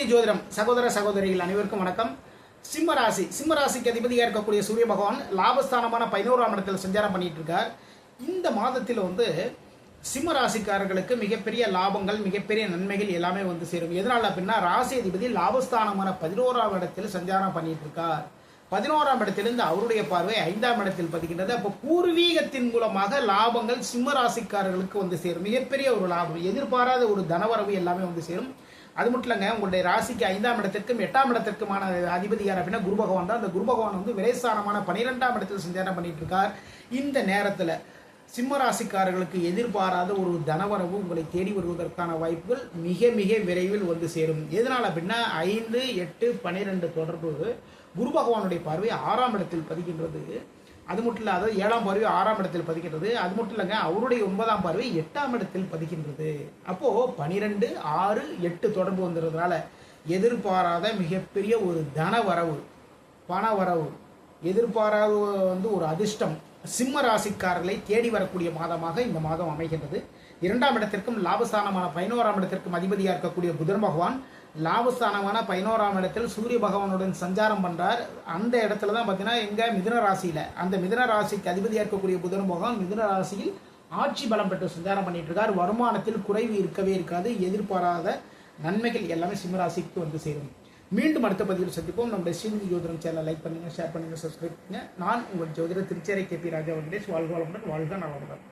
ஜோதிடம் சகோதர சகோதரிகள் அனைவருக்கும் வணக்கம். சிம்மராசிக்கு அதிபதியாக இருக்கக்கூடிய சூரிய பகவான் லாபஸ்தானமான 11ஆம் இடத்தில் சஞ்சாரம் பண்ணிட்டு இருக்கார். இந்த மாதத்தில் சிம்மராசிக்காரர்களுக்கு மிகப்பெரிய லாபங்கள், மிகப்பெரிய நன்மைகள் எல்லாமே சேரும். எதனால அப்படின்னா, ராசி அதிபதி லாபஸ்தானமான 11ஆம் இடத்தில் சஞ்சாரம் பண்ணிட்டு இருக்கார். 11ஆம் இடத்திலிருந்து அவருடைய பார்வை 5ஆம் இடத்தில் பதிக்கின்றது. அப்போ பூர்வீகத்தின் மூலமாக லாபங்கள் சிம்மராசிக்காரர்களுக்கு சேரும். மிகப்பெரிய ஒரு லாபம், எதிர்பாராத ஒரு தனவரவு எல்லாமே சேரும். அது மட்டும் இல்லைங்க, உங்களுடைய ராசிக்கு 5ஆம் இடத்திற்கும் 8ஆம் இடத்திற்குமான அதிபதி யார் அப்படின்னா குரு பகவான் தான். அந்த குரு பகவான் விரைஸ்தானமான 12ஆம் இடத்தில் சஞ்சாரம் பண்ணிட்டு இருக்கார். இந்த நேரத்தில் சிம்ம ராசிக்காரர்களுக்கு எதிர்பாராத ஒரு தனவரவு உங்களை தேடி வருவதற்கான வாய்ப்புகள் மிக மிக விரைவில் சேரும். எதனால் அப்படின்னா 5, 8, 12 தொடர்பு குரு பகவானுடைய பார்வை 6ஆம் இடத்தில் பதிக்கின்றது. அது மட்டும் இல்லை, அதாவது 7ஆம் பார்வை 6ஆம் இடத்தில் பதிக்கின்றது. அது மட்டும் இல்லைங்க, அவருடைய 9ஆம் பார்வை 8ஆம் இடத்தில் பதிக்கின்றது. அப்போ 12, 6, 8 தொடர்பு வந்துடுறதுனால எதிர்பாராத மிகப்பெரிய ஒரு தனவரவு, பணவரவு, எதிர்பாராத ஒரு அதிர்ஷ்டம் சிம்ம ராசிக்காரர்களை தேடி வரக்கூடிய மாதமாக இந்த மாதம் அமைகின்றது. 2ஆம் இடத்திற்கும் லாபஸ்தானமான 11ஆம் இடத்திற்கும் அதிபதியாக இருக்கக்கூடிய புதன் பகவான் லாபஸ்தானமான 11ஆம் இடத்தில் சூரிய பகவானுடன் சஞ்சாரம் பண்றார். அந்த இடத்துல தான் பார்த்தீங்கன்னா எங்க மிதுன ராசியில, அந்த மிதுன ராசிக்கு அதிபதியாக இருக்கக்கூடிய புதன் பகவான் மிதுன ராசியில் ஆட்சி பலம் பெற்று சஞ்சாரம் பண்ணிட்டு இருக்கார். வருமானத்தில் குறைவு இருக்கவே இருக்காது. எதிர்பாராத நன்மைகள் எல்லாமே சிம்மராசிக்கு சேரும். மீண்டும் அடுத்த பதிவில் சந்திப்போம். நம்முடைய ஸ்ரீநிதி ஜோதிடம் சேனலை லைக் பண்ணுங்க, ஷேர் பண்ணுங்க, சப்ஸ்கிரைப் பண்ணுங்க. நான் உங்கள் ஜோதிடர் திருச்சேரை KP ராஜா வெங்கடேஷ். வாழ்க வளமுடன், வாழ்க நலமுடன்.